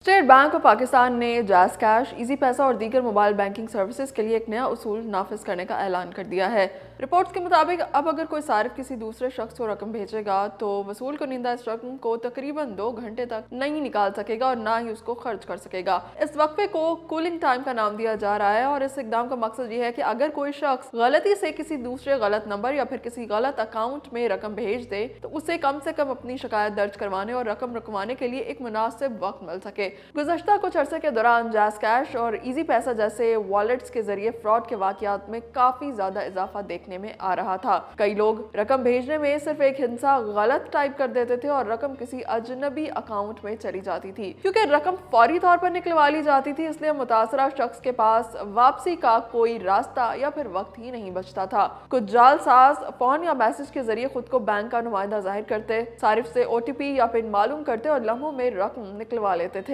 State bank of Pakistan ने jazz cash, easy पैसा और दीगर मोबाइल बैंकिंग सर्विसेज के लिए एक नया उसूल नाफिज करने का ऐलान कर दिया है। रिपोर्ट्स के मुताबिक अब अगर कोई सारिफ किसी दूसरे शख्स को रकम भेजेगा तो वसूल कुनिंदा इस रकम को तकरीबन 2 घंटे तक नहीं निकाल सकेगा और ना ही उसको खर्च कर सकेगा। इस वक्फे को कूलिंग टाइम का नाम दिया जा रहा है और इस इकदाम का मकसद ये है कि अगर कोई शख्स गलती से किसी दूसरे गलत नंबर या फिर किसी गलत अकाउंट में रकम भेज दे तो उसे कम से कम अपनी शिकायत दर्ज करवाने और रकम रुकवाने के लिए एक मुनासिब वक्त मिल सके। गुज़श्ता कुछ अरसे के दौरान जैज़ कैश और इजी पैसा जैसे वॉलेट्स के जरिए फ्रॉड के वाकयात में काफी ज्यादा इजाफा देखने में आ रहा था। कई लोग रकम भेजने में सिर्फ एक हिस्सा गलत टाइप कर देते थे और रकम किसी अजनबी अकाउंट में चली जाती थी। क्योंकि रकम फौरी तौर पर निकलवा ली जाती थी, इसलिए मुतासरा शख्स के पास वापसी का कोई रास्ता या फिर वक्त ही नहीं बचता था। कुछ जालसाज फोन या मैसेज के जरिए खुद को बैंक का नुमाइंदा जाहिर करते, सारिफ से OTP या पिन मालूम करते और लम्हों में रकम निकलवा लेते थे।